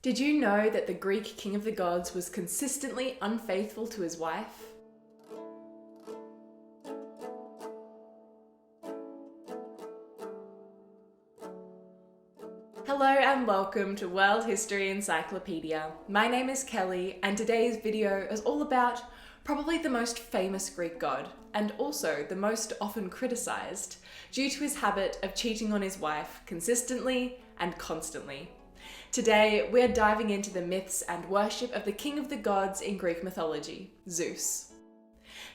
Did you know that the Greek king of the gods was consistently unfaithful to his wife? Hello and welcome to World History Encyclopedia. My name is Kelly and today's video is all about probably the most famous Greek god and also the most often criticized due to his habit of cheating on his wife consistently and constantly. Today, we're diving into the myths and worship of the king of the gods in Greek mythology, Zeus.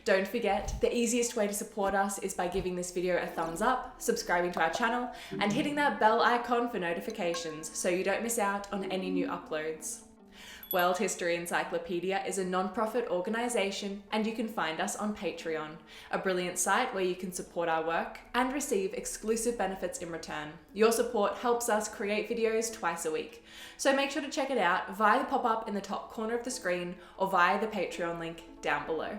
Don't forget, the easiest way to support us is by giving this video a thumbs up, subscribing to our channel, and hitting that bell icon for notifications so you don't miss out on any new uploads. World History Encyclopedia is a non-profit organisation and you can find us on Patreon, a brilliant site where you can support our work and receive exclusive benefits in return. Your support helps us create videos twice a week, so make sure to check it out via the pop-up in the top corner of the screen or via the Patreon link down below.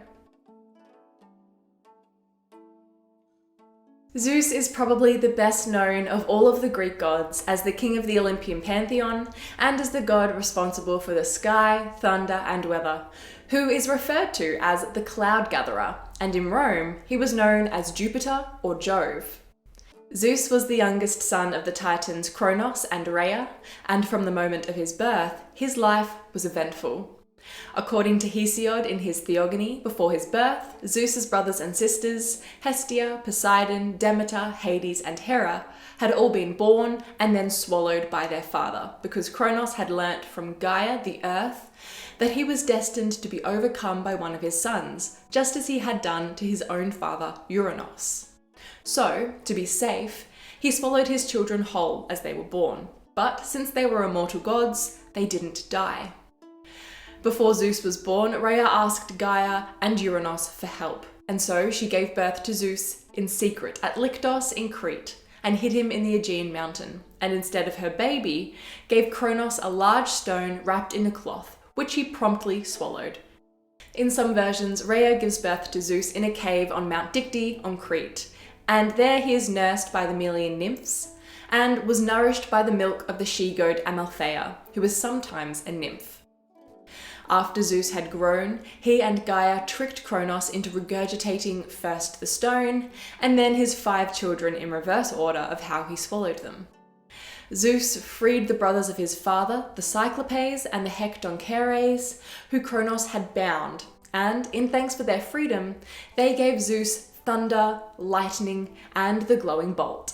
Zeus is probably the best known of all of the Greek gods as the king of the Olympian pantheon and as the god responsible for the sky, thunder, and weather, who is referred to as the cloud gatherer, and in Rome he was known as Jupiter or Jove. Zeus was the youngest son of the Titans Kronos and Rhea, and from the moment of his birth, his life was eventful. According to Hesiod in his Theogony, before his birth, Zeus's brothers and sisters, Hestia, Poseidon, Demeter, Hades, and Hera, had all been born and then swallowed by their father, because Kronos had learnt from Gaia, the earth, that he was destined to be overcome by one of his sons, just as he had done to his own father, Uranos. So, to be safe, he swallowed his children whole as they were born, but since they were immortal gods, they didn't die. Before Zeus was born, Rhea asked Gaia and Uranos for help, and so she gave birth to Zeus in secret at Lyktos in Crete and hid him in the Aegean mountain, and instead of her baby, gave Kronos a large stone wrapped in a cloth, which he promptly swallowed. In some versions, Rhea gives birth to Zeus in a cave on Mount Dicte on Crete, and there he is nursed by the Melian nymphs and was nourished by the milk of the she-goat Amaltheia, who was sometimes a nymph. After Zeus had grown, he and Gaia tricked Kronos into regurgitating first the stone, and then his 5 children in reverse order of how he swallowed them. Zeus freed the brothers of his father, the Cyclopes and the Hectoncheires, who Kronos had bound, and in thanks for their freedom, they gave Zeus thunder, lightning, and the glowing bolt.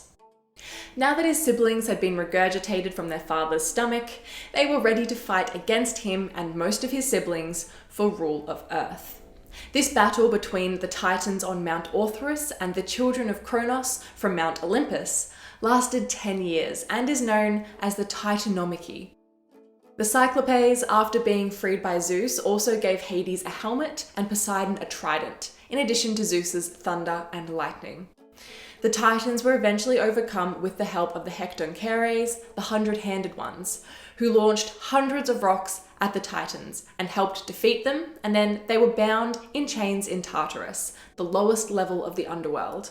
Now that his siblings had been regurgitated from their father's stomach, they were ready to fight against him and most of his siblings for rule of Earth. This battle between the Titans on Mount Orthrus and the children of Kronos from Mount Olympus lasted 10 years and is known as the Titanomachy. The Cyclopes, after being freed by Zeus, also gave Hades a helmet and Poseidon a trident, in addition to Zeus's thunder and lightning. The Titans were eventually overcome with the help of the Hectoncheires, the 100-handed ones, who launched hundreds of rocks at the Titans and helped defeat them, and then they were bound in chains in Tartarus, the lowest level of the underworld.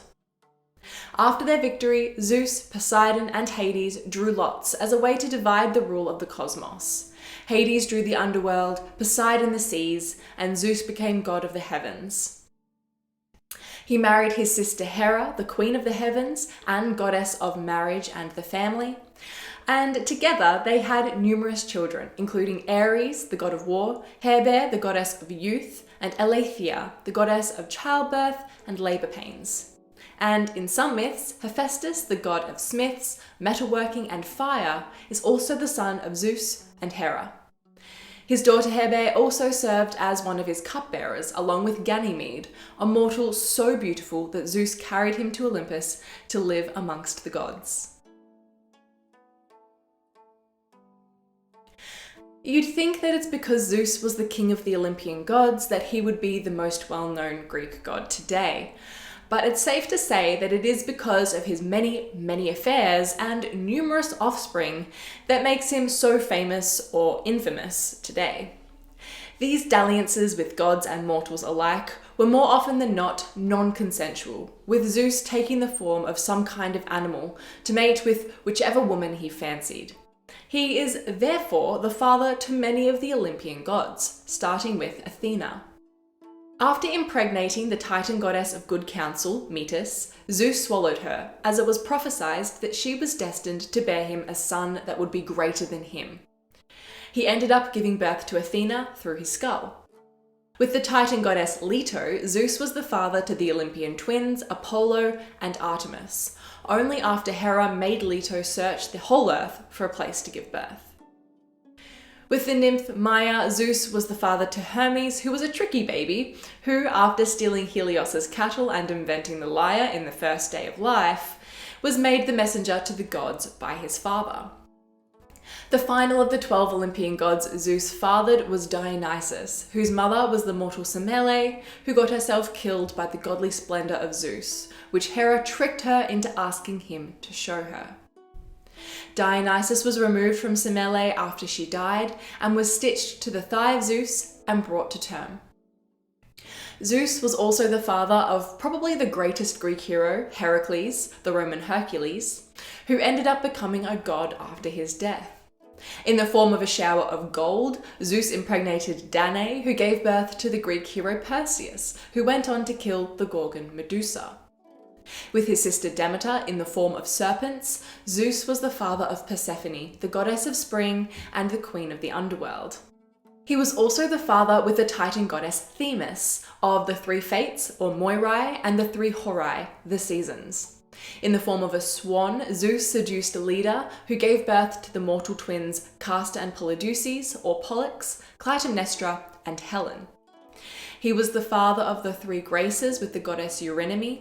After their victory, Zeus, Poseidon, and Hades drew lots as a way to divide the rule of the cosmos. Hades drew the underworld, Poseidon the seas, and Zeus became god of the heavens. He married his sister Hera, the queen of the heavens and goddess of marriage and the family, and together they had numerous children, including Ares, the god of war, Herbe, the goddess of youth, and Aletheia, the goddess of childbirth and labour pains. And in some myths, Hephaestus, the god of smiths, metalworking, and fire, is also the son of Zeus and Hera. His daughter Herbe also served as one of his cupbearers, along with Ganymede, a mortal so beautiful that Zeus carried him to Olympus to live amongst the gods. You'd think that it's because Zeus was the king of the Olympian gods that he would be the most well-known Greek god today. But it's safe to say that it is because of his many, many affairs and numerous offspring that makes him so famous or infamous today. These dalliances with gods and mortals alike were more often than not non-consensual, with Zeus taking the form of some kind of animal to mate with whichever woman he fancied. He is therefore the father to many of the Olympian gods, starting with Athena. After impregnating the Titan goddess of good counsel, Metis, Zeus swallowed her, as it was prophesied that she was destined to bear him a son that would be greater than him. He ended up giving birth to Athena through his skull. With the Titan goddess Leto, Zeus was the father to the Olympian twins Apollo and Artemis, only after Hera made Leto search the whole earth for a place to give birth. With the nymph Maia, Zeus was the father to Hermes, who was a tricky baby, who, after stealing Helios's cattle and inventing the lyre in the first day of life, was made the messenger to the gods by his father. The final of the 12 Olympian gods Zeus fathered was Dionysus, whose mother was the mortal Semele, who got herself killed by the godly splendor of Zeus, which Hera tricked her into asking him to show her. Dionysus was removed from Semele after she died and was stitched to the thigh of Zeus and brought to term. Zeus was also the father of probably the greatest Greek hero, Heracles, the Roman Hercules, who ended up becoming a god after his death. In the form of a shower of gold, Zeus impregnated Danae, who gave birth to the Greek hero Perseus, who went on to kill the Gorgon Medusa. With his sister Demeter in the form of serpents, Zeus was the father of Persephone, the goddess of spring and the queen of the underworld. He was also the father with the Titan goddess Themis of the three fates, or Moirai, and the three Horai, the seasons. In the form of a swan, Zeus seduced Leda, who gave birth to the mortal twins Castor and Polydeuces, or Pollux, Clytemnestra, and Helen. He was the father of the three Graces with the goddess Eurynome,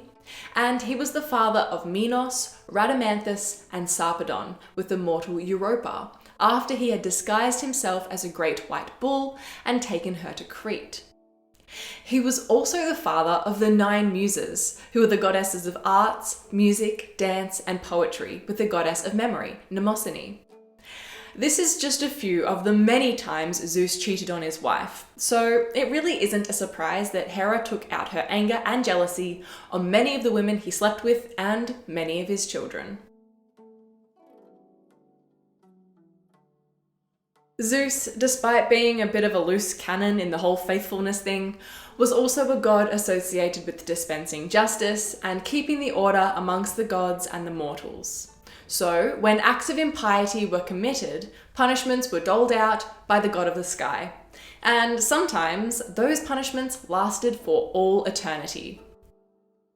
and he was the father of Minos, Rhadamanthus, and Sarpedon with the mortal Europa, after he had disguised himself as a great white bull and taken her to Crete. He was also the father of the 9 Muses, who were the goddesses of arts, music, dance, and poetry, with the goddess of memory, Mnemosyne. This is just a few of the many times Zeus cheated on his wife, so it really isn't a surprise that Hera took out her anger and jealousy on many of the women he slept with and many of his children. Zeus, despite being a bit of a loose cannon in the whole faithfulness thing, was also a god associated with dispensing justice and keeping the order amongst the gods and the mortals. So, when acts of impiety were committed, punishments were doled out by the god of the sky. And sometimes those punishments lasted for all eternity.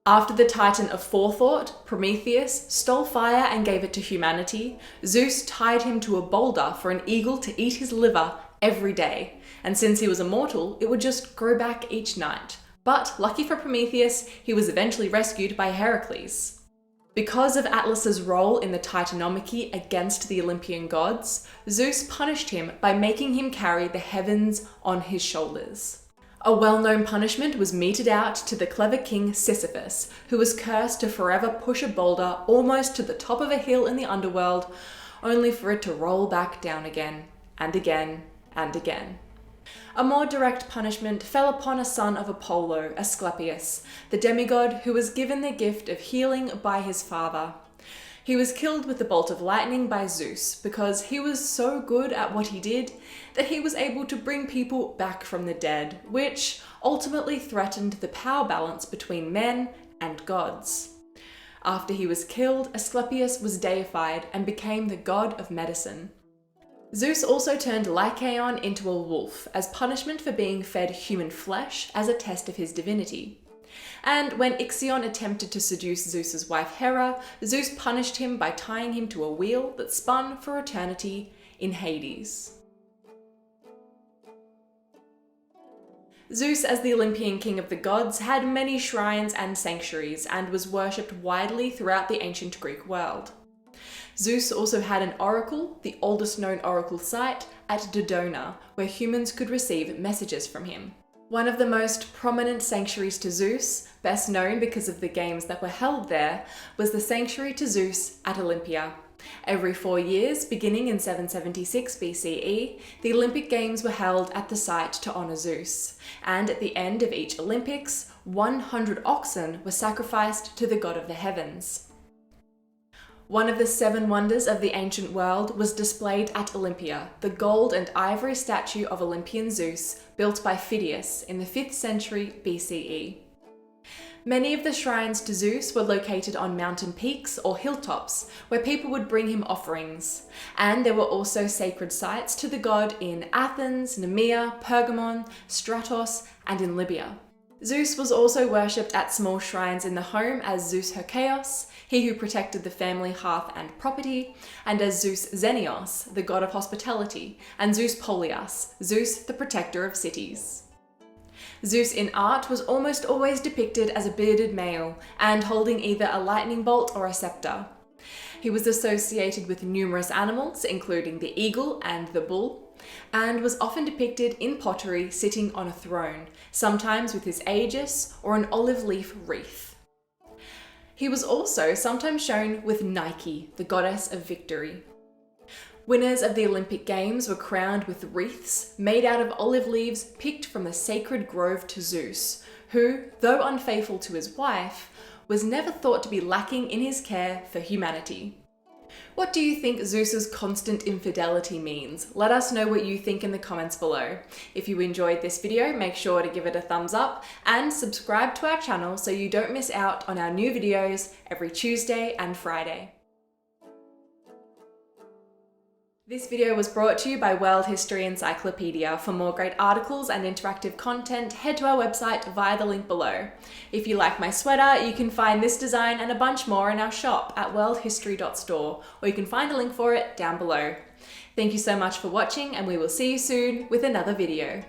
After the Titan of forethought, Prometheus, stole fire and gave it to humanity, Zeus tied him to a boulder for an eagle to eat his liver every day. And since he was immortal, it would just grow back each night. But, lucky for Prometheus, he was eventually rescued by Heracles. Because of Atlas's role in the Titanomachy against the Olympian gods, Zeus punished him by making him carry the heavens on his shoulders. A well-known punishment was meted out to the clever king Sisyphus, who was cursed to forever push a boulder almost to the top of a hill in the underworld, only for it to roll back down again, and again, and again. A more direct punishment fell upon a son of Apollo, Asclepius, the demigod who was given the gift of healing by his father. He was killed with a bolt of lightning by Zeus because he was so good at what he did that he was able to bring people back from the dead, which ultimately threatened the power balance between men and gods. After he was killed, Asclepius was deified and became the god of medicine. Zeus also turned Lycaon into a wolf as punishment for being fed human flesh as a test of his divinity. And when Ixion attempted to seduce Zeus's wife Hera, Zeus punished him by tying him to a wheel that spun for eternity in Hades. Zeus, as the Olympian king of the gods, had many shrines and sanctuaries and was worshipped widely throughout the ancient Greek world. Zeus also had an oracle, the oldest known oracle site, at Dodona, where humans could receive messages from him. One of the most prominent sanctuaries to Zeus, best known because of the games that were held there, was the Sanctuary to Zeus at Olympia. Every 4 years, beginning in 776 BCE, the Olympic Games were held at the site to honour Zeus, and at the end of each Olympics, 100 oxen were sacrificed to the god of the heavens. One of the 7 wonders of the ancient world was displayed at Olympia, the gold and ivory statue of Olympian Zeus, built by Phidias in the 5th century BCE. Many of the shrines to Zeus were located on mountain peaks or hilltops, where people would bring him offerings. And there were also sacred sites to the god in Athens, Nemea, Pergamon, Stratos, and in Libya. Zeus was also worshipped at small shrines in the home as Zeus Herkaios, he who protected the family hearth and property, and as Zeus Xenios, the god of hospitality, and Zeus Polias, Zeus the protector of cities. Zeus in art was almost always depicted as a bearded male and holding either a lightning bolt or a scepter. He was associated with numerous animals, including the eagle and the bull, and was often depicted in pottery sitting on a throne, sometimes with his aegis or an olive leaf wreath. He was also sometimes shown with Nike, the goddess of victory. Winners of the Olympic Games were crowned with wreaths made out of olive leaves picked from the sacred grove to Zeus, who, though unfaithful to his wife, was never thought to be lacking in his care for humanity. What do you think Zeus's constant infidelity means? Let us know what you think in the comments below. If you enjoyed this video, make sure to give it a thumbs up and subscribe to our channel so you don't miss out on our new videos every Tuesday and Friday. This video was brought to you by World History Encyclopedia. For more great articles and interactive content, head to our website via the link below. If you like my sweater, you can find this design and a bunch more in our shop at worldhistory.store, or you can find a link for it down below. Thank you so much for watching, and we will see you soon with another video.